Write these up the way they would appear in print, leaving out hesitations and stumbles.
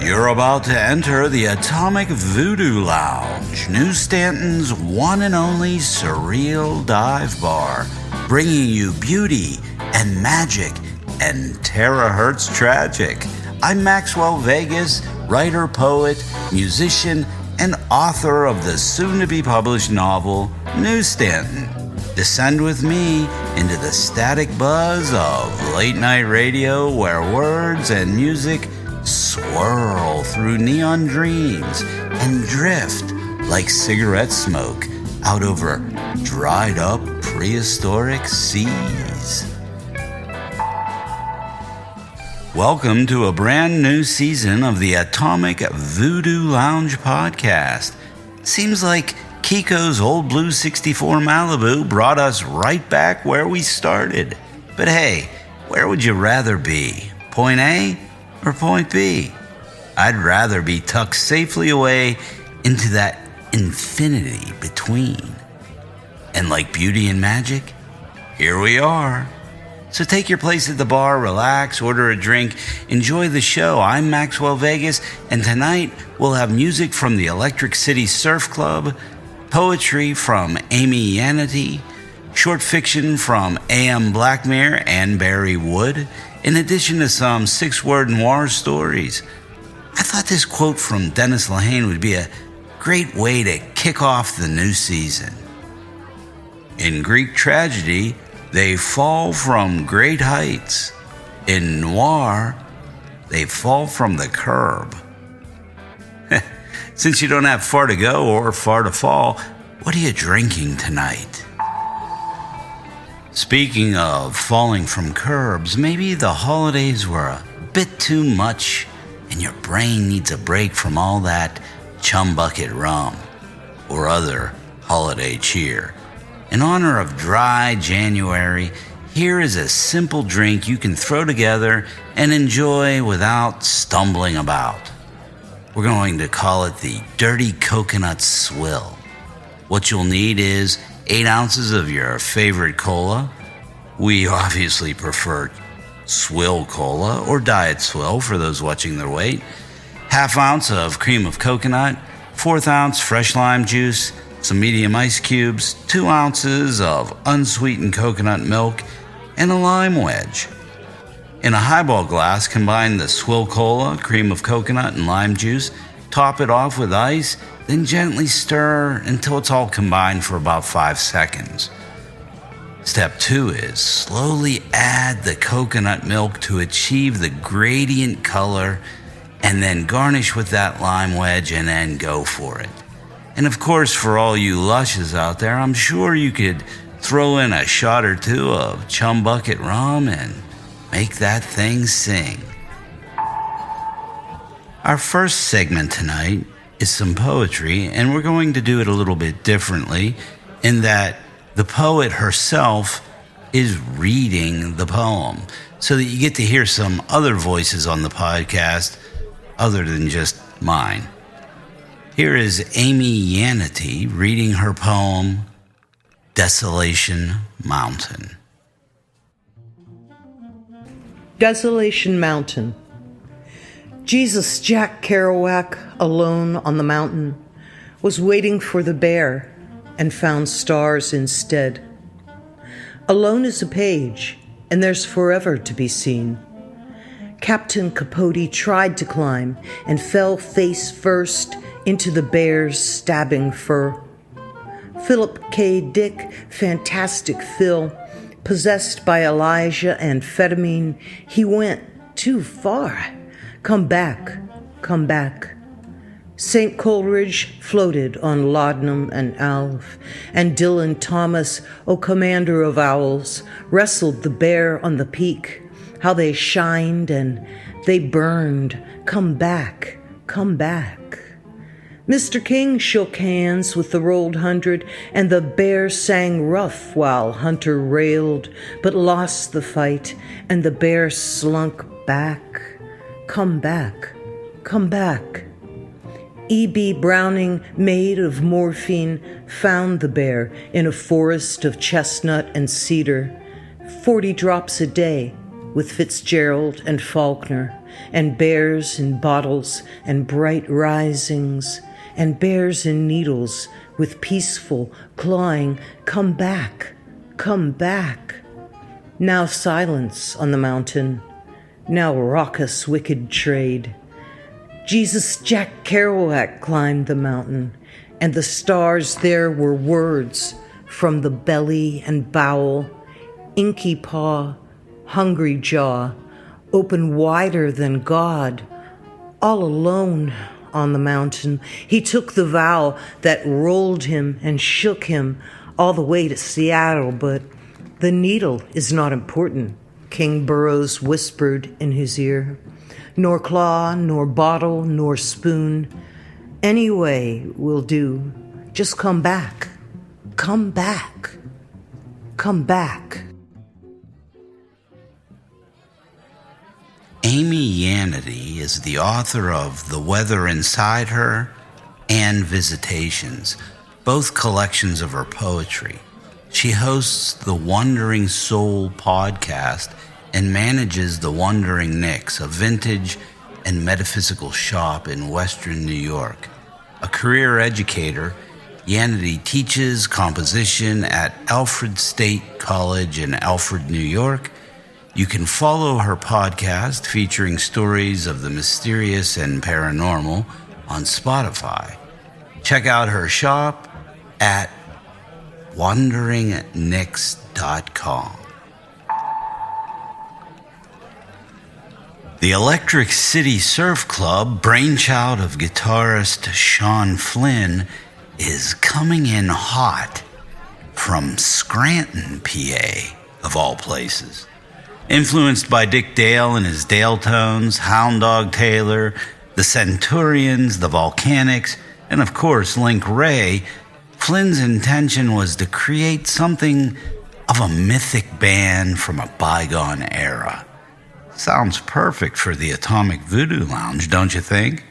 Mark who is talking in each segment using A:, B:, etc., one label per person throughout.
A: You're about to enter the Atomic Voodoo Lounge, New Stanton's one and only surreal dive bar, bringing you beauty and magic and terahertz tragic. I'm Maxwell Vegas, writer, poet, musician, and author of the soon-to-be-published novel, New Stanton. Descend with me into the static buzz of late-night radio where words and music swirl through neon dreams and drift like cigarette smoke out over dried-up prehistoric seas. Welcome to a brand new season of the Atomic Voodoo Lounge podcast. Seems like Kiko's old blue 64 Malibu brought us right back where we started. But hey, where would you rather be? Point A or point B? I'd rather be tucked safely away into that infinity between. And like beauty and magic, here we are. So take your place at the bar, relax, order a drink, enjoy the show. I'm Maxwell Vegas, and tonight we'll have music from the Electric City Surf Club, poetry from Amy Yanity, short fiction from A.M. Blackmere and Barry Wood, in addition to some six-word noir stories. I thought this quote from Dennis Lehane would be a great way to kick off the new season. In Greek tragedy, they fall from great heights. In noir, they fall from the curb. Since you don't have far to go or far to fall, what are you drinking tonight? Speaking of falling from curbs, maybe the holidays were a bit too much and your brain needs a break from all that chum bucket rum or other holiday cheer. In honor of dry January, here is a simple drink you can throw together and enjoy without stumbling about. We're going to call it the Dirty Coconut Swill. What you'll need is 8 ounces of your favorite cola. We obviously prefer Swill Cola or Diet Swill for those watching their weight. Half ounce of cream of coconut, 1/4 ounce fresh lime juice, some medium ice cubes, 2 ounces of unsweetened coconut milk, and a lime wedge. In a highball glass, combine the Swill Cola, cream of coconut, and lime juice. Top it off with ice, then gently stir until it's all combined for about 5 seconds. Step 2 is slowly add the coconut milk to achieve the gradient color, and then garnish with that lime wedge and then go for it. And of course, for all you lushes out there, I'm sure you could throw in a shot or two of chum bucket rum and make that thing sing. Our first segment tonight is some poetry, and we're going to do it a little bit differently in that the poet herself is reading the poem so that you get to hear some other voices on the podcast other than just mine. Here is Amy Yanity reading her poem, Desolation Mountain.
B: Desolation Mountain. Jesus Jack Kerouac, alone on the mountain, was waiting for the bear and found stars instead. Alone is a page, and there's forever to be seen. Captain Capote tried to climb and fell face first into the bear's stabbing fur. Philip K. Dick, Fantastic Phil, possessed by Elijah and amphetamine, he went too far. Come back, come back. St. Coleridge floated on laudanum and alf, and Dylan Thomas, O commander of owls, wrestled the bear on the peak. How they shined and they burned. Come back, come back. Mr. King shook hands with the rolled 100, and the bear sang rough while Hunter railed, but lost the fight, and the bear slunk back. Come back, come back. E.B. Browning, made of morphine, found the bear in a forest of chestnut and cedar. 40 drops a day with Fitzgerald and Faulkner, and bears in bottles and bright risings, and bears in needles with peaceful clawing, come back, come back. Now silence on the mountain, now raucous wicked trade. Jesus Jack Kerouac climbed the mountain, and the stars there were words from the belly and bowel, inky paw, hungry jaw, open wider than God. All alone on the mountain, he took the vow that rolled him and shook him all the way to Seattle. But the needle is not important, King Burroughs whispered in his ear. Nor claw, nor bottle, nor spoon. Any way will do. Just come back. Come back. Come back.
A: Amy Yanity is the author of The Weather Inside Her and Visitations, both collections of her poetry. She hosts the Wandering Soul podcast and manages the Wandering Nicks, a vintage and metaphysical shop in Western New York. A career educator, Yanity teaches composition at Alfred State College in Alfred, New York. You can follow her podcast featuring stories of the mysterious and paranormal on Spotify. Check out her shop at wanderingnicks.com. The Electric City Surf Club, brainchild of guitarist Sean Flynn, is coming in hot from Scranton, PA, of all places. Influenced by Dick Dale and his Dale Tones, Hound Dog Taylor, the Centurions, the Volcanics, and of course Link Wray, Flynn's intention was to create something of a mythic band from a bygone era. Sounds perfect for the Atomic Voodoo Lounge, don't you think?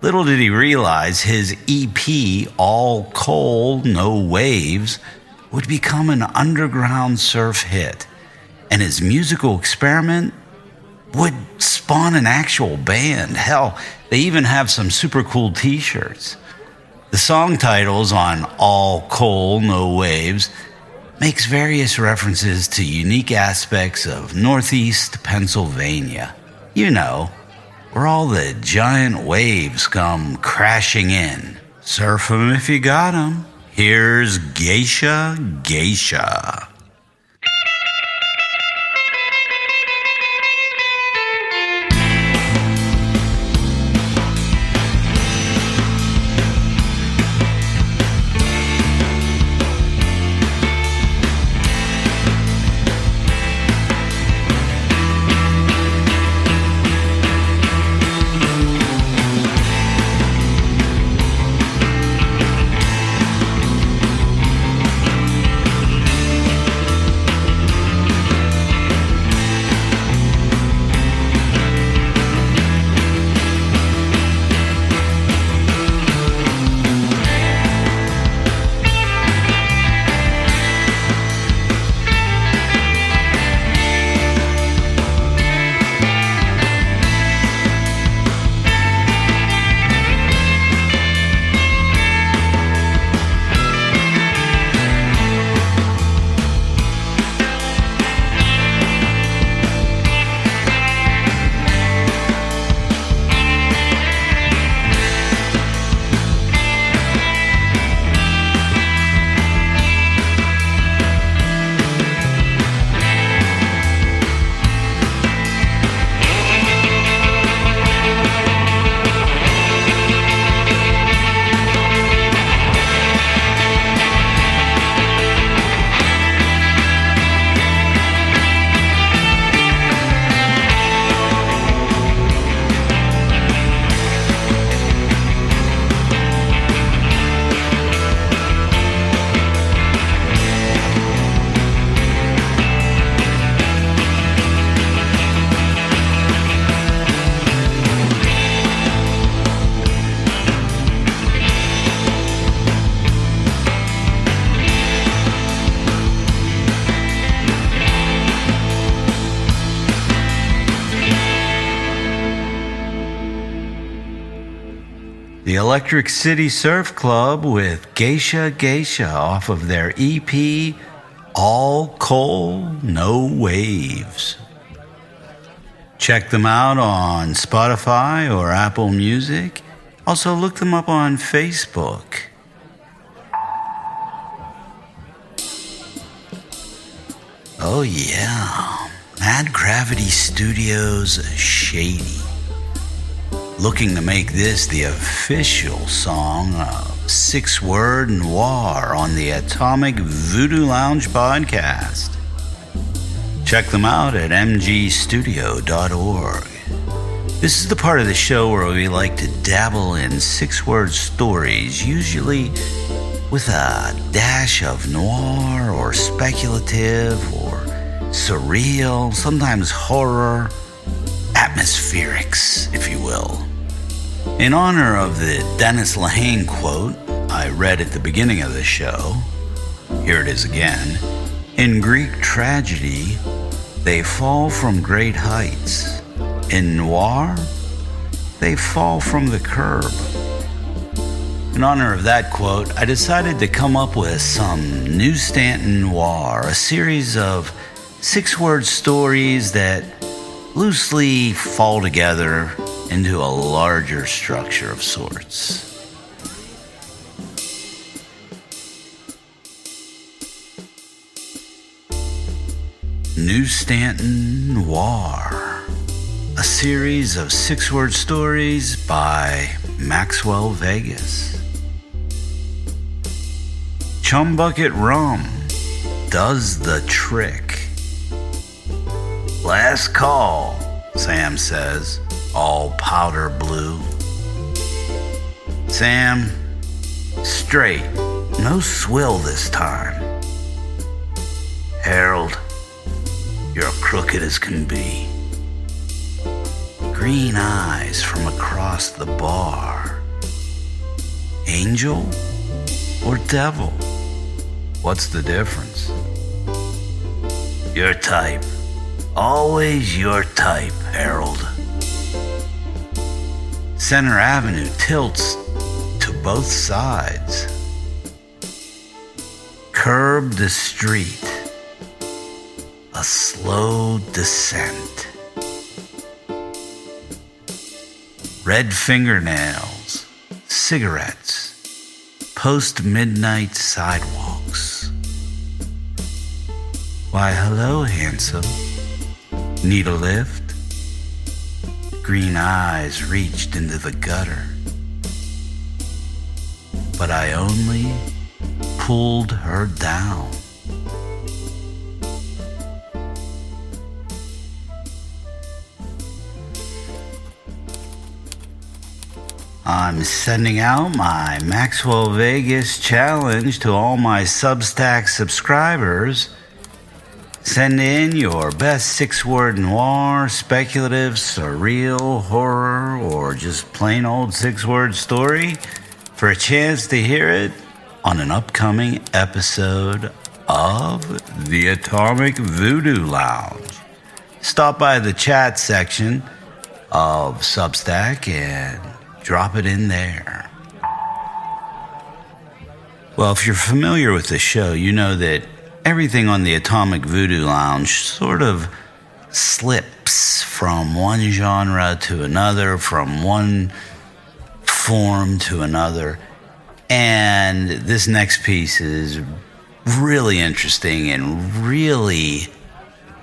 A: Little did he realize his EP, All Coal, No Waves, would become an underground surf hit, and his musical experiment would spawn an actual band. Hell, they even have some super cool t-shirts. The song titles on All Coal, No Waves makes various references to unique aspects of Northeast Pennsylvania. You know, where all the giant waves come crashing in. Surf 'em if you got 'em. Here's Geisha Geisha. The Electric City Surf Club with Geisha Geisha off of their EP, All Coal, No Waves. Check them out on Spotify or Apple Music. Also look them up on Facebook. Oh yeah, Mad Gravity Studios Shady. Looking to make this the official song of 6 Word Noir on the Atomic Voodoo Lounge podcast. Check them out at mgstudio.org. This is the part of the show where we like to dabble in 6-word stories, usually with a dash of noir or speculative or surreal, sometimes horror, atmospherics, if you will. In honor of the Dennis Lehane quote I read at the beginning of the show, here it is again. In Greek tragedy, they fall from great heights. In noir, they fall from the curb. In honor of that quote, I decided to come up with some new Stanton Noir, a series of 6-word stories that loosely fall together into a larger structure of sorts. New Stanton Noir, a series of 6-word stories by Maxwell Vegas. Chumbucket rum does the trick. Last call, Sam says, all powder blue. Sam, straight, no swill this time. Harold, you're crooked as can be. Green eyes from across the bar. Angel or devil? What's the difference? Your type. Always your type, Harold. Center Avenue tilts to both sides. Curb the street. A slow descent. Red fingernails, cigarettes, post-midnight sidewalks. Why, hello, handsome. Need a lift? Green eyes reached into the gutter. But I only pulled her down. I'm sending out my Maxwell Vegas challenge to all my Substack subscribers. Send in your best 6-word noir, speculative, surreal, horror, or just plain old 6-word story for a chance to hear it on an upcoming episode of the Atomic Voodoo Lounge. Stop by the chat section of Substack and drop it in there. Well, if you're familiar with the show, you know that everything on the Atomic Voodoo Lounge sort of slips from one genre to another, from one form to another. And this next piece is really interesting and really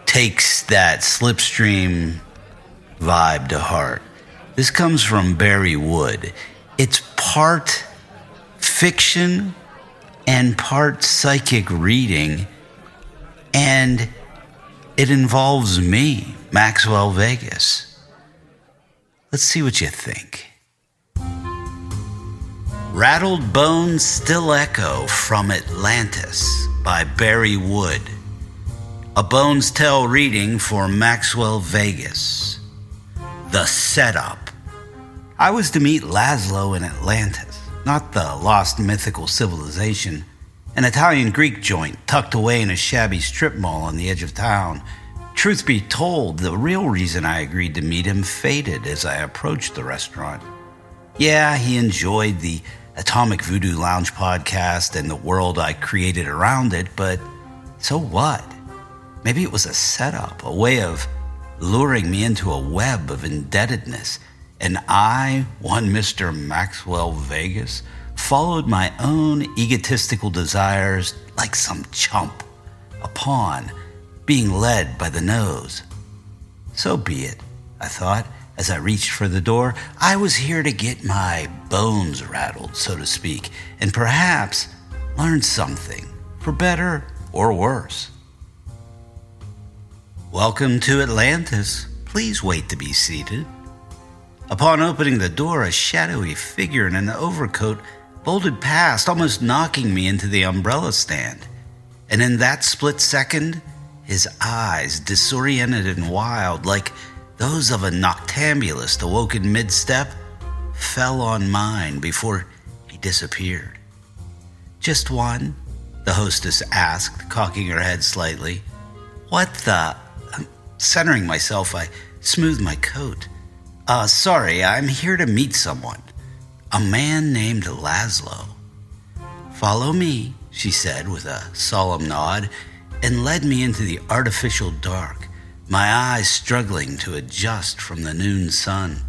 A: takes that slipstream vibe to heart. This comes from Barry Wood. It's part fiction and part psychic reading, and it involves me, Maxwell Vegas. Let's see what you think. Rattled Bones Still Echo from Atlantis by Barry Wood. A Bones Tell reading for Maxwell Vegas. The setup. I was to meet Laszlo in Atlantis, not the lost mythical civilization, an Italian-Greek joint tucked away in a shabby strip mall on the edge of town. Truth be told, the real reason I agreed to meet him faded as I approached the restaurant. Yeah, he enjoyed the Atomic Voodoo Lounge podcast and the world I created around it, but so what? Maybe it was a setup, a way of luring me into a web of indebtedness, and I, one Mr. Maxwell Vegas, followed my own egotistical desires like some chump, a pawn being led by the nose. So be it, I thought, as I reached for the door. I was here to get my bones rattled, so to speak, and perhaps learn something, for better or worse. Welcome to Atlantis. Please wait to be seated. Upon opening the door, a shadowy figure in an overcoat bolted past, almost knocking me into the umbrella stand. And in that split second, his eyes, disoriented and wild, like those of a noctambulist awoken mid-step, fell on mine before he disappeared. "Just one?" the hostess asked, cocking her head slightly. "What the—" Centering myself, I smoothed my coat. Sorry, I'm here to meet someone. A man named Laszlo." "Follow me," she said with a solemn nod, and led me into the artificial dark, my eyes struggling to adjust from the noon sun.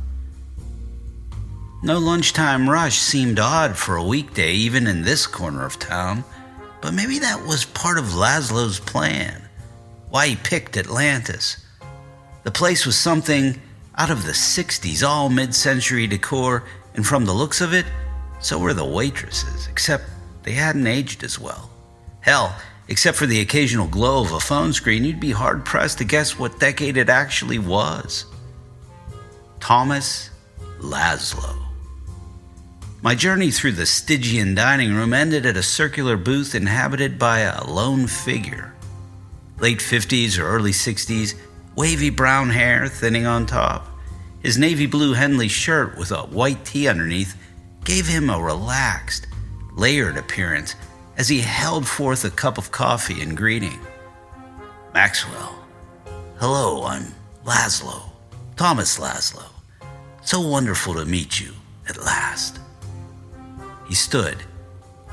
A: No lunchtime rush seemed odd for a weekday, even in this corner of town, but maybe that was part of Laszlo's plan, why he picked Atlantis. The place was something out of the 60s, all mid-century decor, and from the looks of it, so were the waitresses, except they hadn't aged as well. Hell, except for the occasional glow of a phone screen, you'd be hard-pressed to guess what decade it actually was. Thomas Laszlo. My journey through the Stygian dining room ended at a circular booth inhabited by a lone figure. Late 50s or early 60s, wavy brown hair thinning on top. His navy blue Henley shirt with a white tee underneath gave him a relaxed, layered appearance as he held forth a cup of coffee in greeting. "Maxwell. Hello, I'm Laszlo. Thomas Laszlo. So wonderful to meet you, at last." He stood,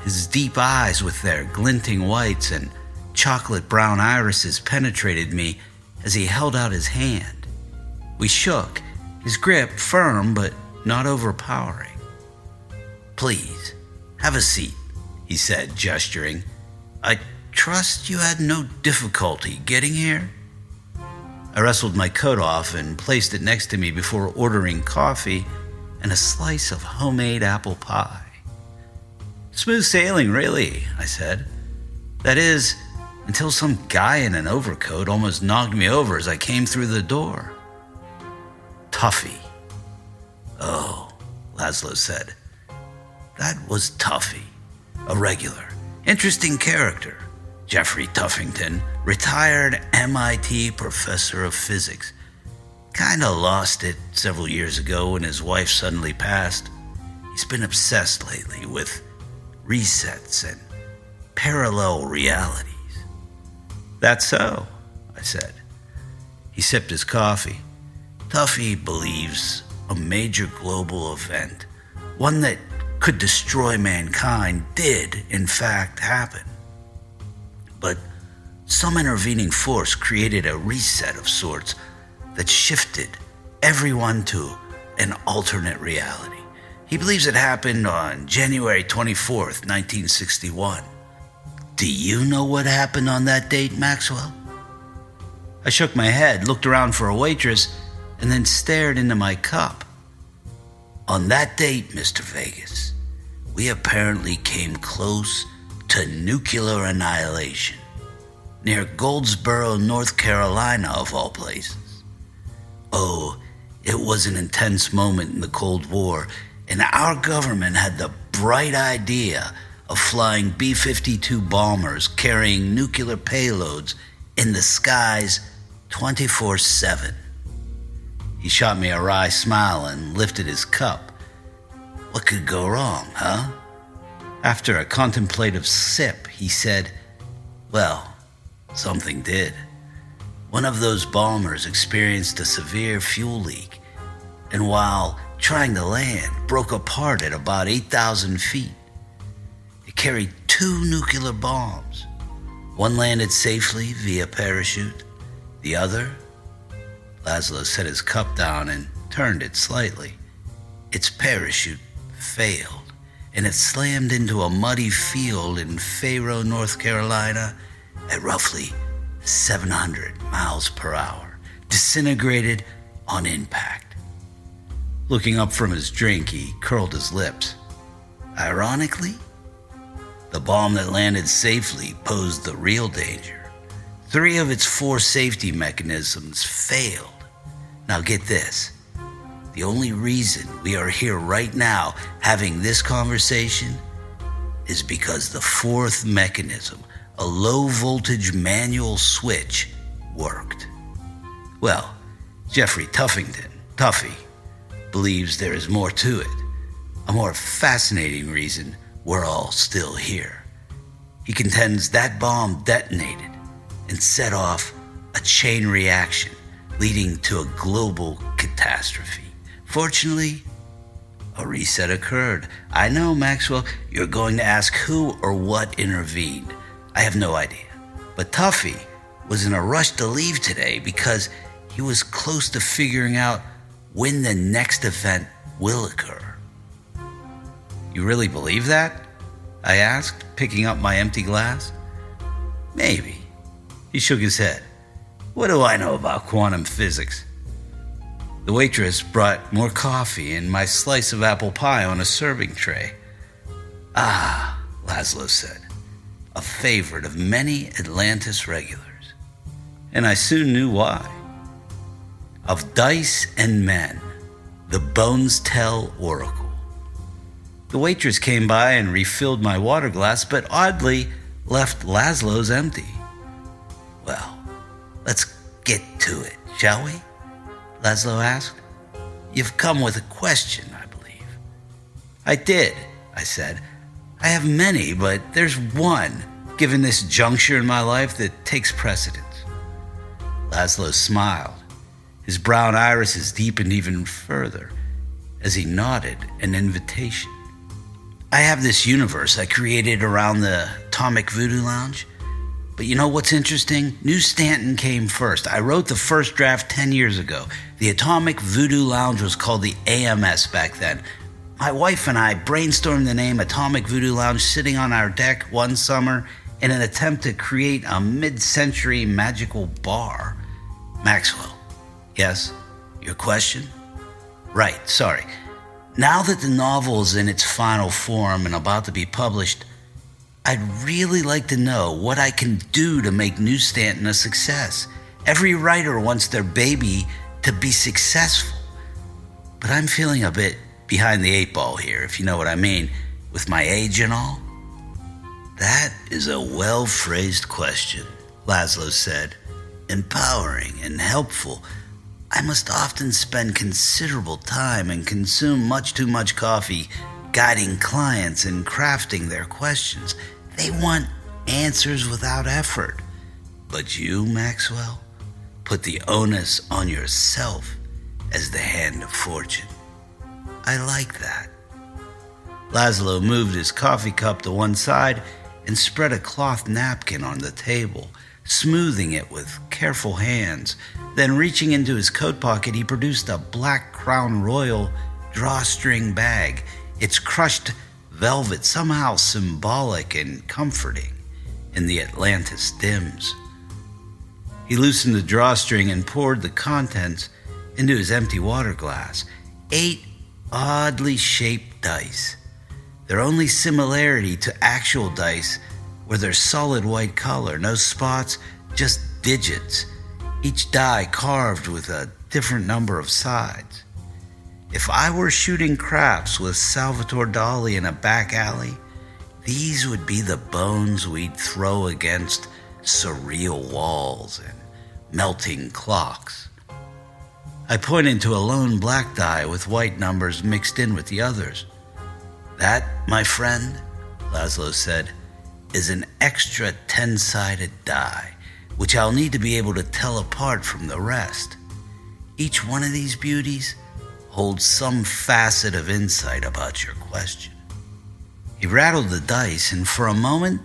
A: his deep eyes with their glinting whites and chocolate brown irises penetrated me as he held out his hand. We shook, his grip firm but not overpowering. "Please, have a seat," he said, gesturing. "I trust you had no difficulty getting here?" I wrestled my coat off and placed it next to me before ordering coffee and a slice of homemade apple pie. "Smooth sailing, really," I said. "That is, until some guy in an overcoat almost knocked me over as I came through the door." "Tuffy." "Oh," Laszlo said. "That was Tuffy. A regular. Interesting character. Jeffrey Tuffington, retired MIT professor of physics. Kinda lost it several years ago when his wife suddenly passed. He's been obsessed lately with resets and parallel realities." "That's so," I said. He sipped his coffee. "Tuffy believes a major global event, one that could destroy mankind, did in fact happen. But some intervening force created a reset of sorts that shifted everyone to an alternate reality. He believes it happened on January 24th, 1961. Do you know what happened on that date, Maxwell?" I shook my head, looked around for a waitress, and then stared into my cup. "On that date, Mr. Vegas, we apparently came close to nuclear annihilation, near Goldsboro, North Carolina, of all places. Oh, it was an intense moment in the Cold War, and our government had the bright idea of flying B-52 bombers carrying nuclear payloads in the skies 24/7. He shot me a wry smile and lifted his cup. "What could go wrong, huh?" After a contemplative sip, he said, "Well, something did. One of those bombers experienced a severe fuel leak, and while trying to land, broke apart at about 8,000 feet. It carried 2 nuclear bombs. One landed safely via parachute. The other, Laszlo set his cup down and turned it slightly. Its parachute failed, and it slammed into a muddy field in Fayro, North Carolina at roughly 700 miles per hour, disintegrated on impact. Looking up from his drink, he curled his lips. Ironically, the bomb that landed safely posed the real danger. 3 of its 4 safety mechanisms failed. Now get this. The only reason we are here right now having this conversation is because the 4th mechanism, a low-voltage manual switch, worked. Well, Jeffrey Tuffy, believes there is more to it, a more fascinating reason we're all still here. He contends that bomb detonated and set off a chain reaction leading to a global catastrophe. Fortunately, a reset occurred. I know, Maxwell, you're going to ask who or what intervened. I have no idea. But Tuffy was in a rush to leave today because he was close to figuring out when the next event will occur. You really believe that? I asked, picking up my empty glass. Maybe. He shook his head. What do I know about quantum physics? The waitress brought more coffee and my slice of apple pie on a serving tray. Ah, Laszlo said, a favorite of many Atlantis regulars. And I soon knew why. Of Dice and Men, the Bones Tell Oracle. The waitress came by and refilled my water glass, but oddly left Laszlo's empty. Well, let's get to it, shall we? Laszlo asked. You've come with a question, I believe. I did, I said. I have many, but there's one, given this juncture in my life, that takes precedence. Laszlo smiled. His brown irises deepened even further as he nodded an invitation. I have this universe I created around the Atomic Voodoo Lounge. But you know what's interesting? New Stanton came first. I wrote the first draft 10 years ago. The Atomic Voodoo Lounge was called the AMS back then. My wife and I brainstormed the name Atomic Voodoo Lounge sitting on our deck one summer in an attempt to create a mid-century magical bar. Maxwell, yes? Your question? Right, sorry. Now that the novel is in its final form and about to be published, I'd really like to know what I can do to make New Stanton a success. Every writer wants their baby to be successful. But I'm feeling a bit behind the 8 ball here, if you know what I mean, with my age and all. That is a well-phrased question, Laszlo said. Empowering and helpful. I must often spend considerable time and consume much too much coffee guiding clients and crafting their questions. They want answers without effort. But you, Maxwell, put the onus on yourself as the hand of fortune. I like that. Laszlo moved his coffee cup to one side and spread a cloth napkin on the table, smoothing it with careful hands. Then reaching into his coat pocket, he produced a black Crown Royal drawstring bag, its crushed velvet somehow symbolic and comforting in the Atlantis dims. He loosened the drawstring and poured the contents into his empty water glass. 8 oddly shaped dice. Their only similarity to actual dice were their solid white color, no spots, just digits, each die carved with a different number of sides. If I were shooting craps with Salvatore Dali in a back alley, these would be the bones we'd throw against surreal walls and melting clocks. I pointed to a lone black die with white numbers mixed in with the others. That, my friend, Laszlo said, is an extra 10-sided die, which I'll need to be able to tell apart from the rest. Each one of these beauties holds some facet of insight about your question. He rattled the dice, and for a moment,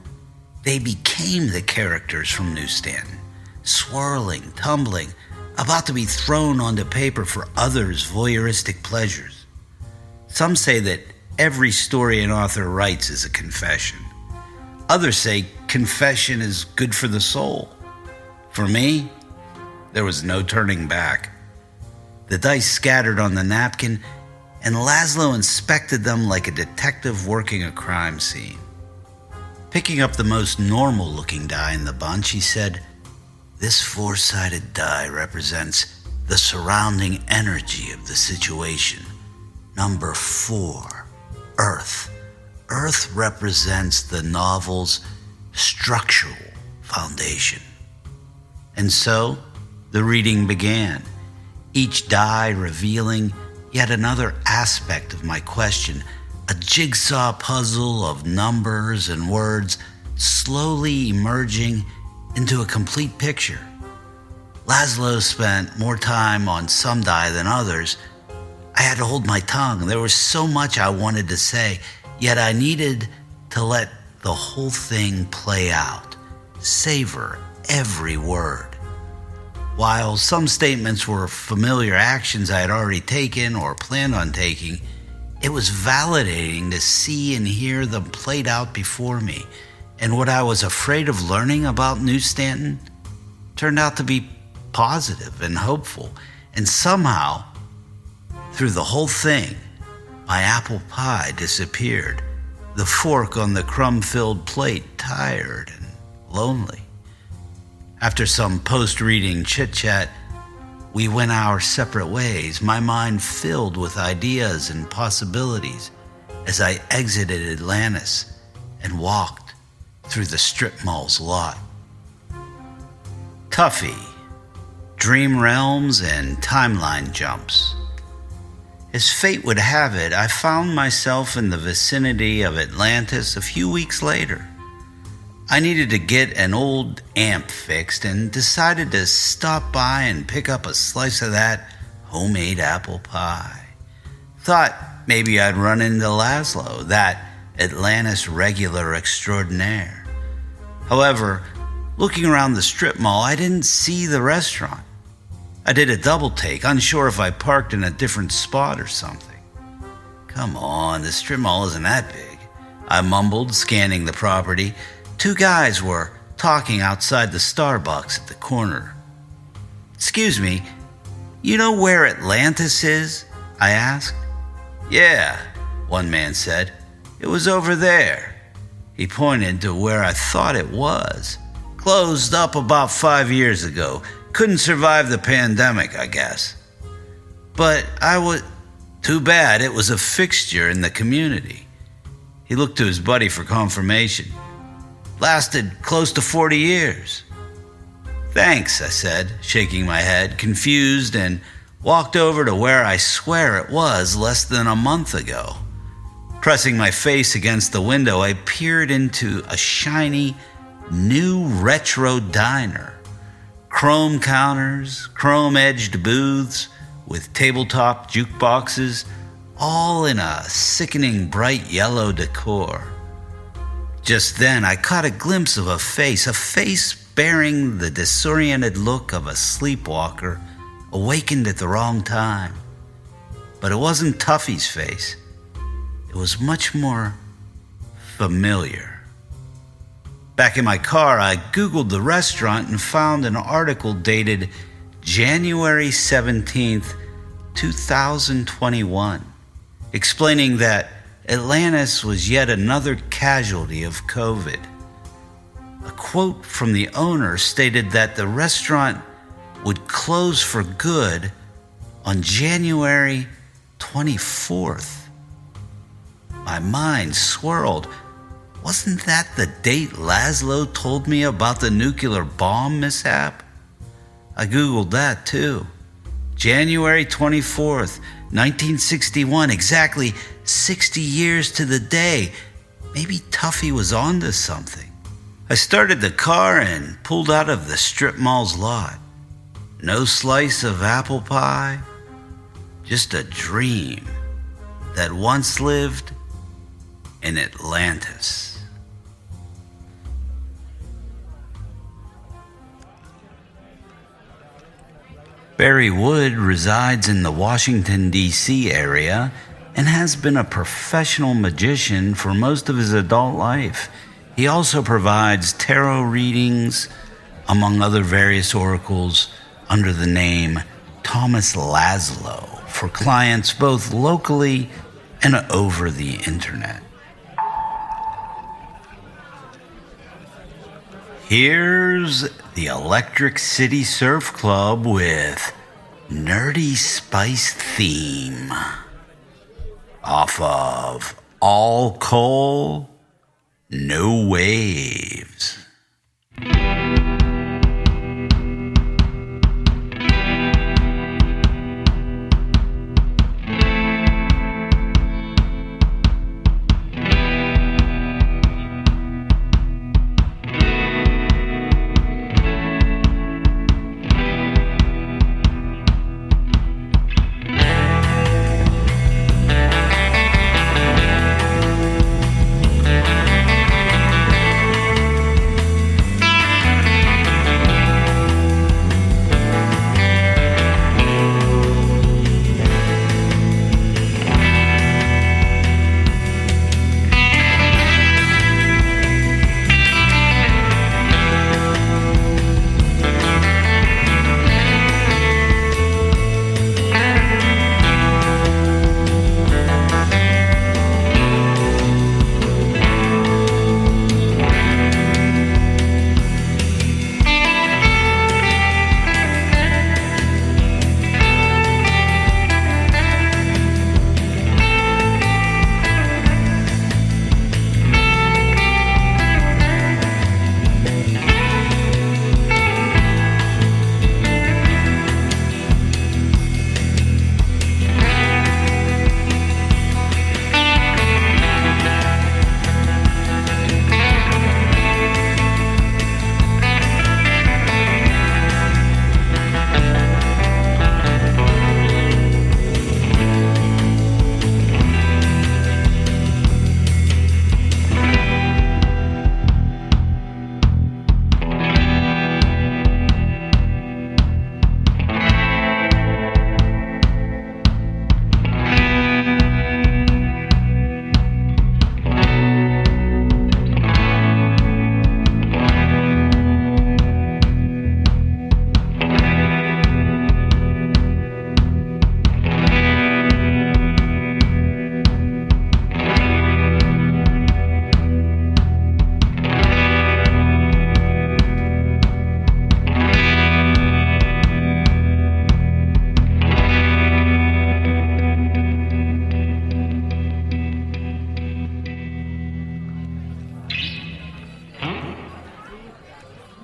A: they became the characters from New Stanton, swirling, tumbling, about to be thrown onto paper for others' voyeuristic pleasures. Some say that every story an author writes is a confession. Others say confession is good for the soul. For me, there was no turning back. The dice scattered on the napkin, and Laszlo inspected them like a detective working a crime scene. Picking up the most normal-looking die in the bunch, he said, "This four-sided die represents the surrounding energy of the situation. Number 4, Earth. Earth represents the novel's structural foundation." And so, the reading began, each die revealing yet another aspect of my question, a jigsaw puzzle of numbers and words slowly emerging into a complete picture. Laszlo spent more time on some die than others. I had to hold my tongue. There was so much I wanted to say, yet I needed to let the whole thing play out, savor every word. While some statements were familiar actions I had already taken or planned on taking, it was validating to see and hear them played out before me, and what I was afraid of learning about New Stanton turned out to be positive and hopeful, and somehow, through the whole thing, my apple pie disappeared, the fork on the crumb-filled plate tired and lonely. After some post-reading chit-chat, we went our separate ways, my mind filled with ideas and possibilities as I exited Atlantis and walked through the strip mall's lot. Tuffy, dream realms, and timeline jumps. As fate would have it, I found myself in the vicinity of Atlantis a few weeks later. I needed to get an old amp fixed and decided to stop by and pick up a slice of that homemade apple pie. Thought maybe I'd run into Laszlo, that Atlantis regular extraordinaire. However, looking around the strip mall, I didn't see the restaurant. I did a double take, unsure if I parked in a different spot or something. "Come on, the strip mall isn't that big," I mumbled, scanning the property. 2 guys were talking outside the Starbucks at the corner. "Excuse me, you know where Atlantis is?" I asked. "Yeah," one man said. "It was over there." He pointed to where I thought it was. "Closed up about 5 years ago. Couldn't survive the pandemic, I guess." "But too bad, it was a fixture in the community." He looked to his buddy for confirmation. "Lasted close to 40 years. "Thanks," I said, shaking my head, confused, and walked over to where I swear it was less than a month ago. Pressing my face against the window, I peered into a shiny, new retro diner. Chrome counters, chrome-edged booths with tabletop jukeboxes, all in a sickening bright yellow decor. Just then, I caught a glimpse of a face bearing the disoriented look of a sleepwalker awakened at the wrong time. But it wasn't Tuffy's face. It was much more familiar. Back in my car, I Googled the restaurant and found an article dated January 17th, 2021, explaining that Atlantis was yet another casualty of COVID. A quote from the owner stated that the restaurant would close for good on January 24th. My mind swirled. Wasn't that the date Laszlo told me about the nuclear bomb mishap? I Googled that too. January 24th, 1961, exactly 60 years to the day. Maybe Tuffy was onto something. I started the car and pulled out of the strip mall's lot. No slice of apple pie, just a dream that once lived in Atlantis. Barry Wood resides in the Washington, D.C. area and has been a professional magician for most of his adult life. He also provides tarot readings, among other various oracles, under the name Thomas Laszlo for clients both locally and over the internet. Here's the Electric City Surf Club with Nerdy Spice Theme off of All Coal, No Waves.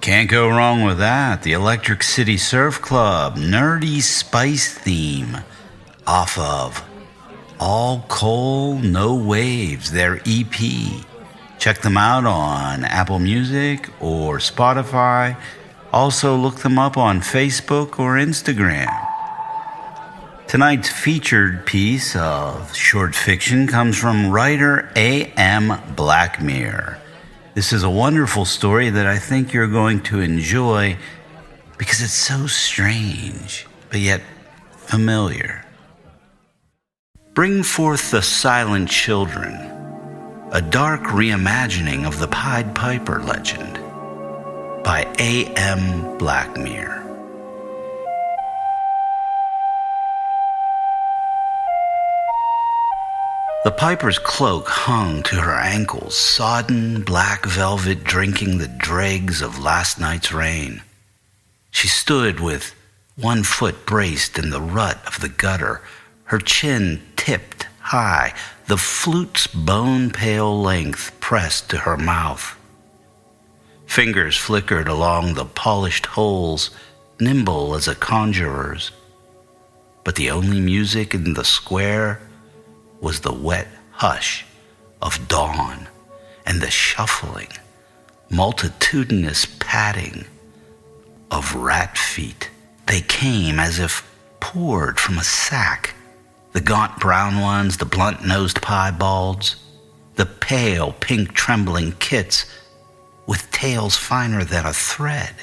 A: Can't go wrong with that. The Electric City Surf Club, Nerdy Spice Theme, off of All Coal, No Waves, their EP. Check them out on Apple Music or Spotify. Also look them up on Facebook or Instagram. Tonight's featured piece of short fiction comes from writer A.M. Blackmere. This is a wonderful story that I think you're going to enjoy because it's so strange, but yet familiar. Bring Forth the Silent Children, a dark reimagining of the Pied Piper legend by A.M. Blackmere. The piper's cloak hung to her ankles, sodden black velvet drinking the dregs of last night's rain. She stood with one foot braced in the rut of the gutter, her chin tipped high, the flute's bone-pale length pressed to her mouth. Fingers flickered along the polished holes, nimble as a conjurer's. But the only music in the square was the wet hush of dawn and the shuffling, multitudinous padding of rat feet. They came as if poured from a sack The gaunt brown ones, the blunt-nosed piebalds, the pale pink trembling kits with tails finer than a thread.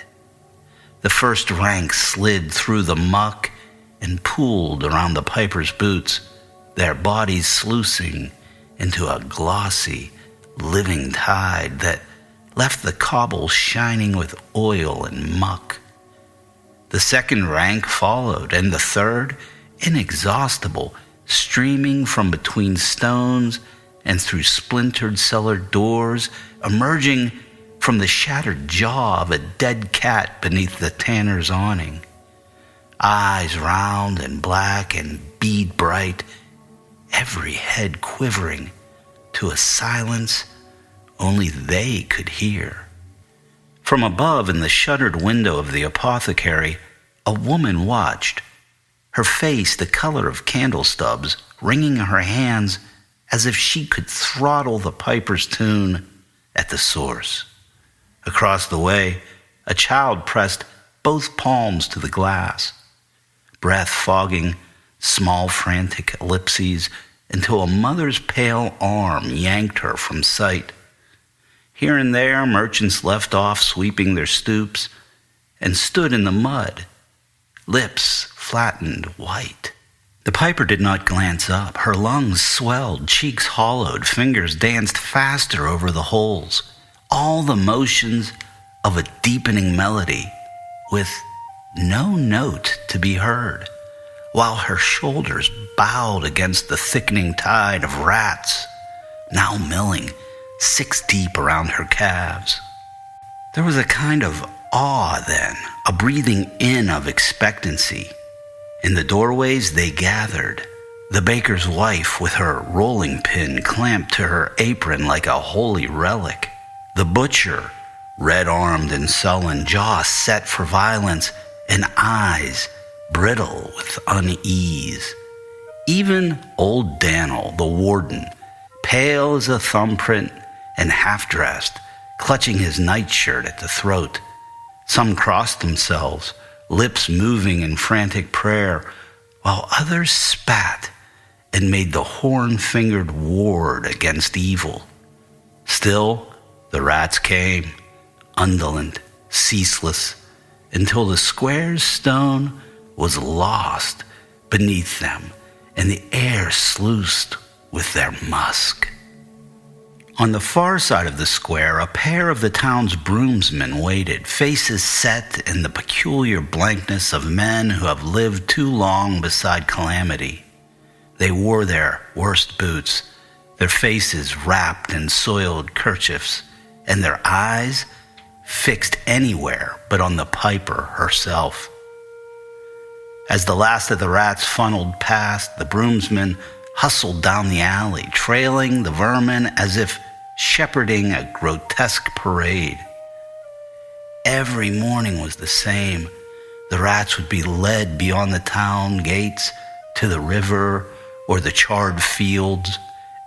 A: The first rank slid through the muck and pooled around the piper's boots, their bodies sluicing into a glossy, living tide that left the cobbles shining with oil and muck. The second rank followed, and the third, inexhaustible, streaming from between stones and through splintered cellar doors, emerging from the shattered jaw of a dead cat beneath the tanner's awning. Eyes round and black and bead bright, every head quivering to a silence only they could hear. From above, in the shuttered window of the apothecary, a woman watched, her face the color of candle stubs, wringing her hands as if she could throttle the piper's tune at the source. Across the way, a child pressed both palms to the glass, breath fogging small frantic ellipses until a mother's pale arm yanked her from sight. Here and there, merchants left off sweeping their stoops and stood in the mud, lips flattened white. The piper did not glance up. Her lungs swelled, cheeks hollowed, fingers danced faster over the holes, all the motions of a deepening melody with no note to be heard, while her shoulders bowed against the thickening tide of rats, now milling 6 deep around her calves. There was a kind of awe then, a breathing in of expectancy. In the doorways they gathered, the baker's wife with her rolling pin clamped to her apron like a holy relic, the butcher, red-armed and sullen, jaw set for violence, and eyes brittle with unease. Even old Daniel, the warden, pale as a thumbprint and half-dressed, clutching his nightshirt at the throat. Some crossed themselves, lips moving in frantic prayer, while others spat and made the horn-fingered ward against evil. Still, the rats came, undulant, ceaseless, until the square's stone was lost beneath them and the air sluiced with their musk. On the far side of the square, a pair of the town's broomsmen waited, faces set in the peculiar blankness of men who have lived too long beside calamity. They wore their worst boots, their faces wrapped in soiled kerchiefs, and their eyes fixed anywhere but on the piper herself. As the last of the rats funneled past, the broomsmen hustled down the alley, trailing the vermin as if shepherding a grotesque parade. Every morning was the same. The rats would be led beyond the town gates to the river or the charred fields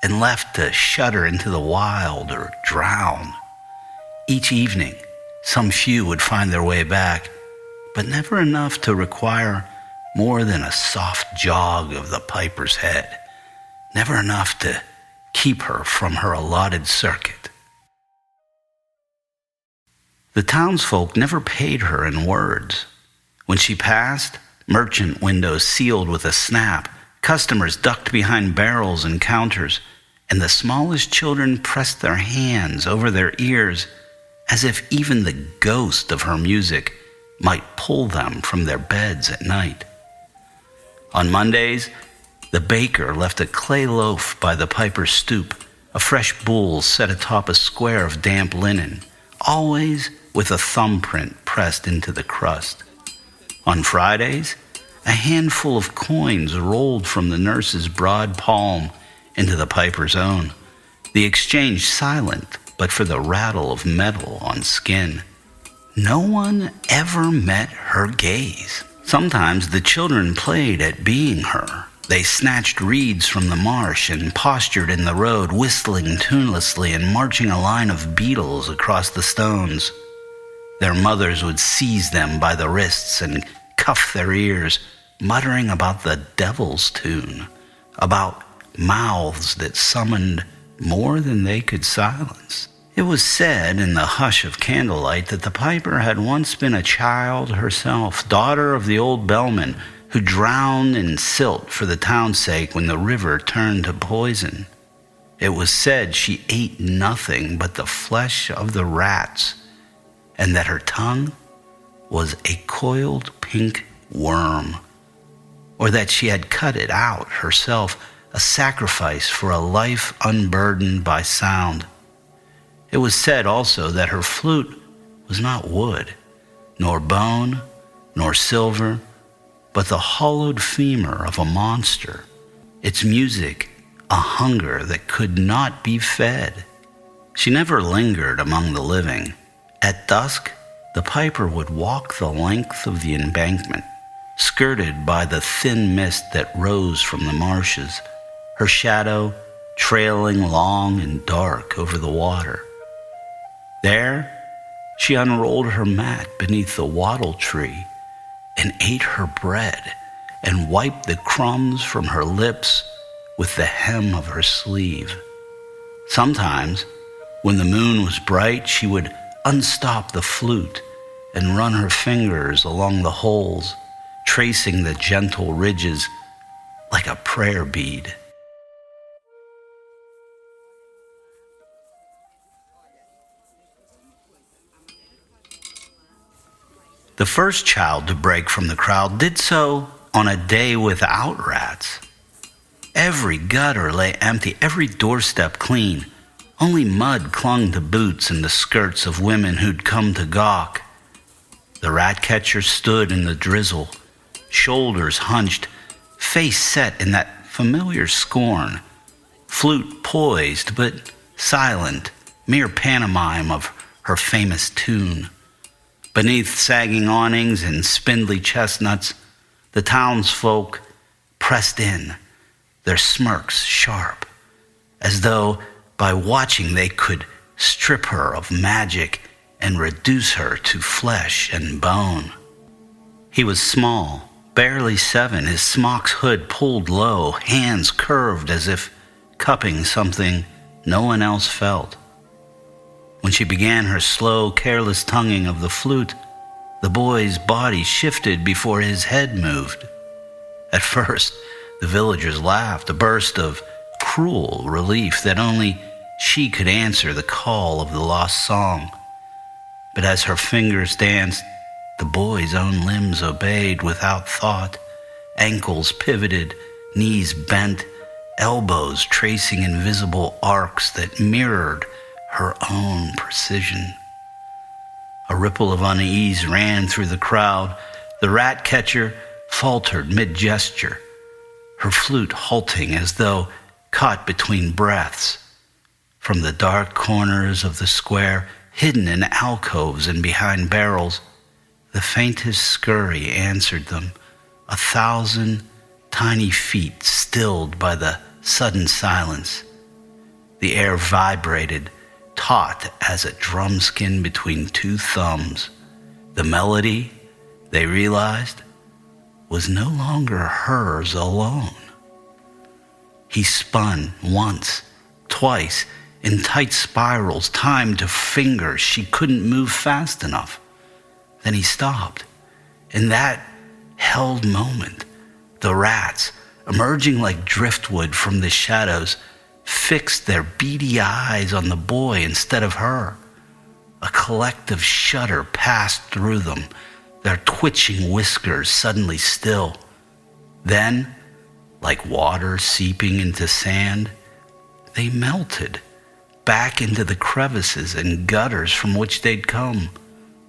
A: and left to shudder into the wild or drown. Each evening, some few would find their way back, but never enough to require more than a soft jog of the piper's head, never enough to keep her from her allotted circuit. The townsfolk never paid her in words. When she passed, merchant windows sealed with a snap, customers ducked behind barrels and counters, and the smallest children pressed their hands over their ears as if even the ghost of her music might pull them from their beds at night. On Mondays, the baker left a clay loaf by the piper's stoop, a fresh bowl set atop a square of damp linen, always with a thumbprint pressed into the crust. On Fridays, a handful of coins rolled from the nurse's broad palm into the piper's own, the exchange silent but for the rattle of metal on skin. No one ever met her gaze. Sometimes the children played at being her. They snatched reeds from the marsh and postured in the road, whistling tunelessly and marching a line of beetles across the stones. Their mothers would seize them by the wrists and cuff their ears, muttering about the devil's tune, about mouths that summoned more than they could silence. It was said in the hush of candlelight that the piper had once been a child herself, daughter of the old bellman who drowned in silt for the town's sake when the river turned to poison. It was said she ate nothing but the flesh of the rats, and that her tongue was a coiled pink worm, or that she had cut it out herself, a sacrifice for a life unburdened by sound. It was said also that her flute was not wood, nor bone, nor silver, but the hollowed femur of a monster, its music a hunger that could not be fed. She never lingered among the living. At dusk, the piper would walk the length of the embankment, skirted by the thin mist that rose from the marshes, her shadow trailing long and dark over the water. There, she unrolled her mat beneath the wattle tree and ate her bread and wiped the crumbs from her lips with the hem of her sleeve. Sometimes, when the moon was bright, she would unstop the flute and run her fingers along the holes, tracing the gentle ridges like a prayer bead. The first child to break from the crowd did so on a day without rats. Every gutter lay empty, every doorstep clean. Only mud clung to boots and the skirts of women who'd come to gawk. The rat catcher stood in the drizzle, shoulders hunched, face set in that familiar scorn, flute poised but silent, mere pantomime of her famous tune. Beneath sagging awnings and spindly chestnuts, the townsfolk pressed in, their smirks sharp, as though by watching they could strip her of magic and reduce her to flesh and bone. He was small, barely 7, his smock's hood pulled low, hands curved as if cupping something no one else felt. When she began her slow, careless tonguing of the flute, the boy's body shifted before his head moved. At first, the villagers laughed, a burst of cruel relief that only she could answer the call of the lost song. But as her fingers danced, the boy's own limbs obeyed without thought, ankles pivoted, knees bent, elbows tracing invisible arcs that mirrored her own precision. A ripple of unease ran through the crowd. The rat catcher faltered mid-gesture, her flute halting as though caught between breaths. From the dark corners of the square, hidden in alcoves and behind barrels, the faintest scurry answered them, 1,000 tiny feet stilled by the sudden silence. The air vibrated, taut as a drum skin between 2 thumbs. The melody, they realized, was no longer hers alone. He spun once, twice, in tight spirals, timed to fingers she couldn't move fast enough. Then he stopped. In that held moment, the rats, emerging like driftwood from the shadows, fixed their beady eyes on the boy instead of her. A collective shudder passed through them, their twitching whiskers suddenly still. Then, like water seeping into sand, they melted back into the crevices and gutters from which they'd come,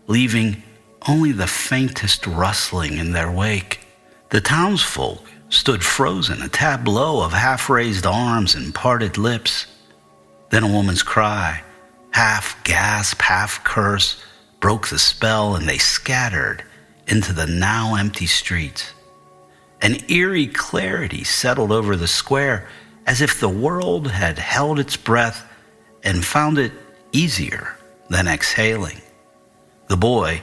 A: leaving only the faintest rustling in their wake. The townsfolk stood frozen, a tableau of half-raised arms and parted lips. Then a woman's cry, half gasp, half curse, broke the spell, and they scattered into the now empty streets. An eerie clarity settled over the square, as if the world had held its breath and found it easier than exhaling. The boy,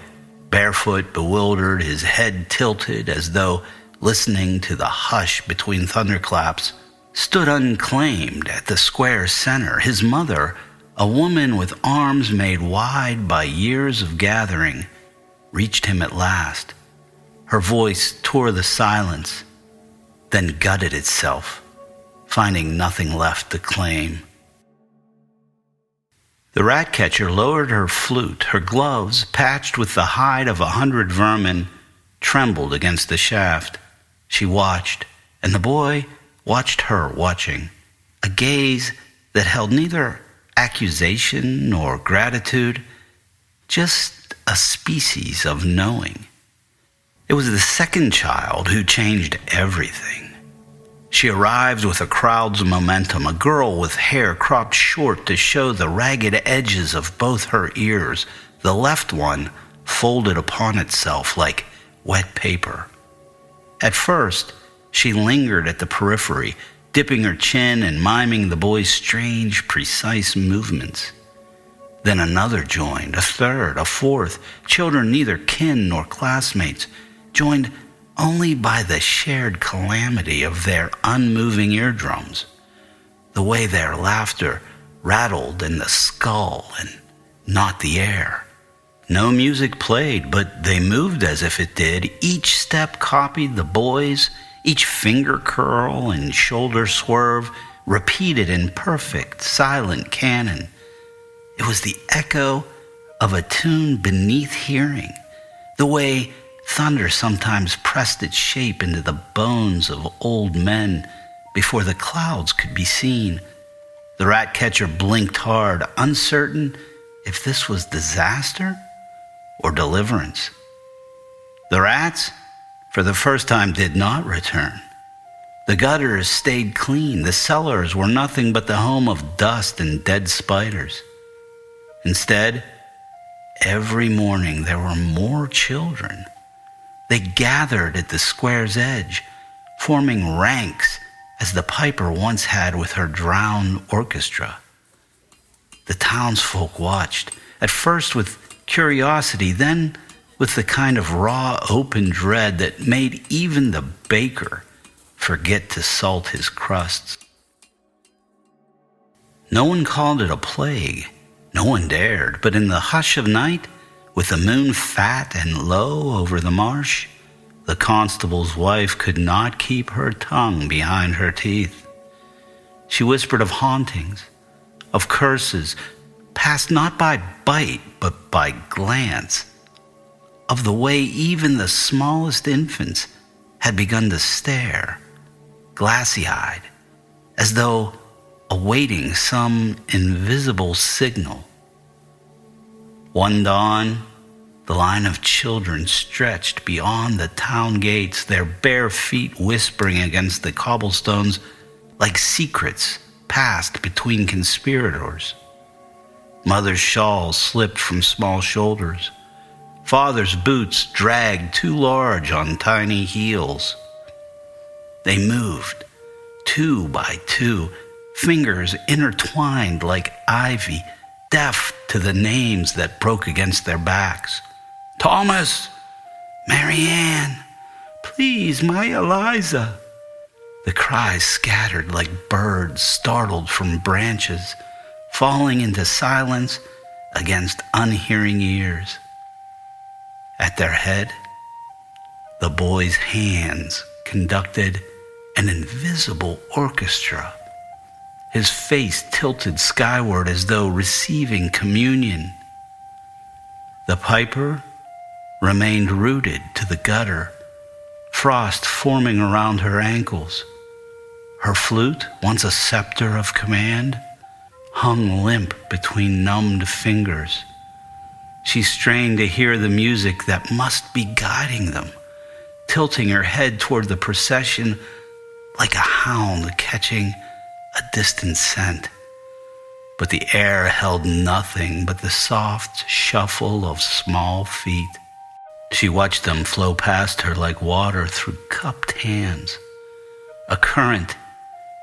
A: barefoot, bewildered, his head tilted as though listening to the hush between thunderclaps, stood unclaimed at the square's center. His mother, a woman with arms made wide by years of gathering, reached him at last. Her voice tore the silence, then gutted itself, finding nothing left to claim. The rat catcher lowered her flute. Her gloves, patched with the hide of 100 vermin, trembled against the shaft. She watched, and the boy watched her watching, a gaze that held neither accusation nor gratitude, just a species of knowing. It was the second child who changed everything. She arrived with a crowd's momentum, a girl with hair cropped short to show the ragged edges of both her ears, the left one folded upon itself like wet paper. At first, she lingered at the periphery, dipping her chin and miming the boy's strange, precise movements. Then another joined, a third, a fourth, children neither kin nor classmates, joined only by the shared calamity of their unmoving eardrums, the way their laughter rattled in the skull and not the air. No music played, but they moved as if it did. Each step copied the boy's, each finger curl and shoulder swerve repeated in perfect, silent canon. It was the echo of a tune beneath hearing, the way thunder sometimes pressed its shape into the bones of old men before the clouds could be seen. The rat catcher blinked hard, uncertain if this was disaster or deliverance. The rats, for the first time, did not return. The gutters stayed clean. The cellars were nothing but the home of dust and dead spiders. Instead, every morning there were more children. They gathered at the square's edge, forming ranks as the piper once had with her drowned orchestra. The townsfolk watched, at first with curiosity, then with the kind of raw, open dread that made even the baker forget to salt his crusts. No one called it a plague. No one dared, but in the hush of night, with the moon fat and low over the marsh, the constable's wife could not keep her tongue behind her teeth. She whispered of hauntings, of curses, passed not by bite, but by glance, of the way even the smallest infants had begun to stare, glassy-eyed, as though awaiting some invisible signal. One dawn, the line of children stretched beyond the town gates, their bare feet whispering against the cobblestones like secrets passed between conspirators. Mothers' shawls slipped from small shoulders. Fathers' boots dragged too large on tiny heels. They moved, two by two, fingers intertwined like ivy, deaf to the names that broke against their backs. Thomas, Marianne, please, my Eliza. The cries scattered like birds startled from branches, falling into silence against unhearing ears. At their head, the boy's hands conducted an invisible orchestra, his face tilted skyward as though receiving communion. The piper remained rooted to the gutter, frost forming around her ankles. Her flute, once a scepter of command, hung limp between numbed fingers. She strained to hear the music that must be guiding them, tilting her head toward the procession like a hound catching a distant scent. But the air held nothing but the soft shuffle of small feet. She watched them flow past her like water through cupped hands. A current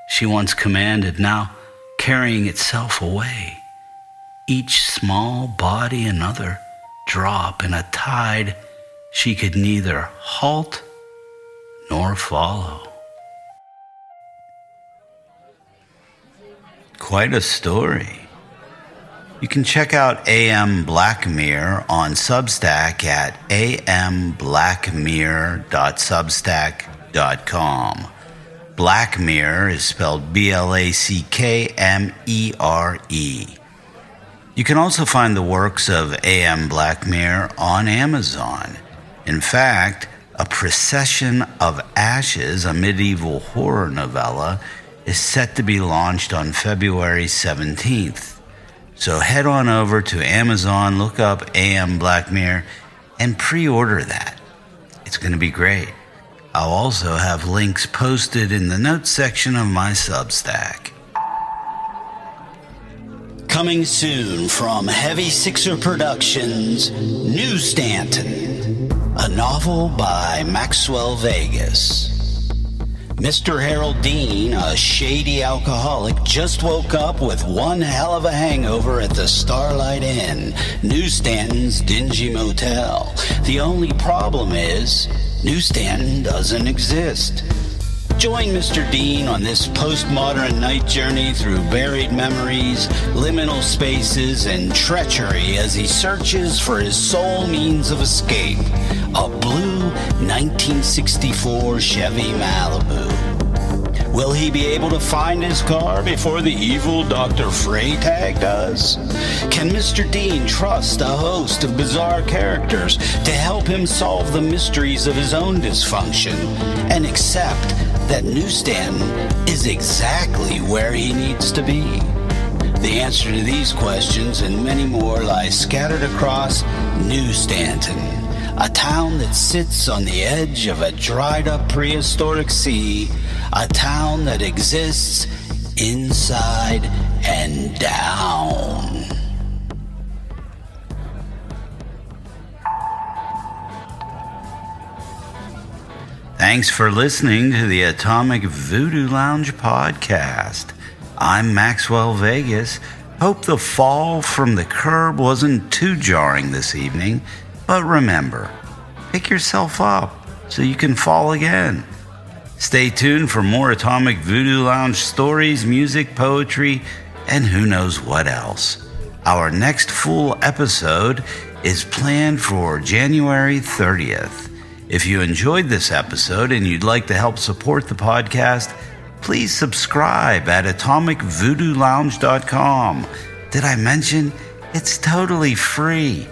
A: she once commanded, now carrying itself away. Each small body another drop in a tide she could neither halt nor follow. Quite a story. You can check out AM Black Mirror on Substack at amblackmirror.substack.com. Black Mirror is spelled BLACKMERE. You can also find the works of AM Black Mirror on Amazon. In fact, A Procession of Ashes, a medieval horror novella, is set to be launched on February 17th. So head on over to Amazon, look up AM Black Mirror, and pre-order that. It's going to be great. I'll also have links posted in the notes section of my Substack. Coming soon from Heavy Sixer Productions, New Stanton, a novel by Maxwell Vegas. Mr. Harold Dean, a shady alcoholic, just woke up with one hell of a hangover at the Starlight Inn, New Stanton's dingy motel. The only problem is, New Stanton doesn't exist. Join Mr. Dean on this postmodern night journey through buried memories, liminal spaces, and treachery as he searches for his sole means of escape, a blue 1964 Chevy Malibu. Will he be able to find his car before the evil Dr. Freytag does? Can Mr. Dean trust a host of bizarre characters to help him solve the mysteries of his own dysfunction and accept that New Stanton is exactly where he needs to be? The answer to these questions and many more lies scattered across New Stanton, a town that sits on the edge of a dried-up prehistoric sea, a town that exists inside and down. Thanks for listening to the Atomic Voodoo Lounge podcast. I'm Maxwell Vegas. Hope the fall from the curb wasn't too jarring this evening, but remember, pick yourself up so you can fall again. Stay tuned for more Atomic Voodoo Lounge stories, music, poetry, and who knows what else. Our next full episode is planned for January 30th. If you enjoyed this episode and you'd like to help support the podcast, please subscribe at atomicvoodoolounge.com. Did I mention it's totally free?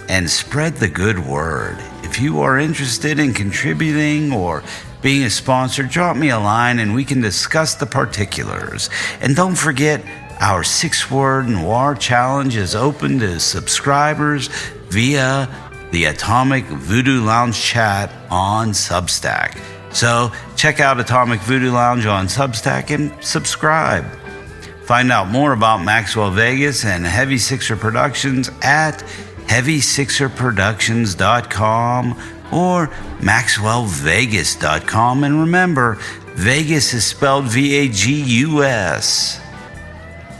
A: And spread the good word. If you are interested in contributing or being a sponsor, drop me a line and we can discuss the particulars. And don't forget, our 6-word noir challenge is open to subscribers via the Atomic Voodoo Lounge chat on Substack. So check out Atomic Voodoo Lounge on Substack and subscribe. Find out more about Maxwell Vegas and Heavy Sixer Productions at heavysixerproductions.com or maxwellvegas.com. And remember, Vegas is spelled V-A-G-U-S.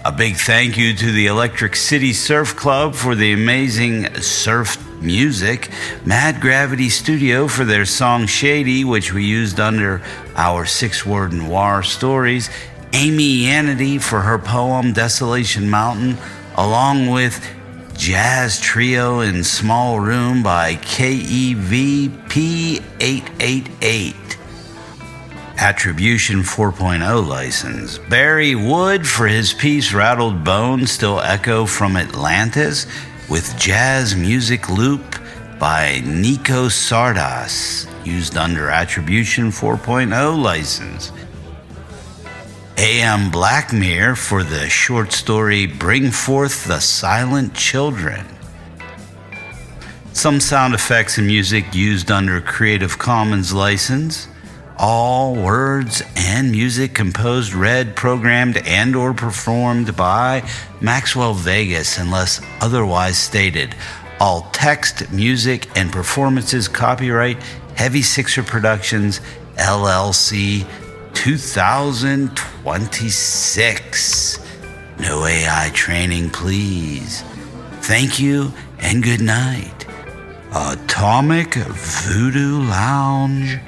A: A big thank you to the Electric City Surf Club for the amazing surf music, Mad Gravity Studio for their song Shady, which we used under our 6-word noir stories, Amy Yanity for her poem Desolation Mountain, along with Jazz Trio in Small Room by KEVP888. Attribution 4.0 license. Barry Wood for his piece Rattled Bones Still Echo from Atlantis, with Jazz Music Loop by Nico Sardas, used under Attribution 4.0 license. AM Black Mirror for the short story Bring Forth the Silent Children. Some sound effects and music used under Creative Commons license. All words and music composed, read, programmed, and or performed by Maxwell Vegas unless otherwise stated. All text, music, and performances copyright Heavy Sixer Productions, LLC, 2026. No AI training, please. Thank you and good night. Atomic Voodoo Lounge.com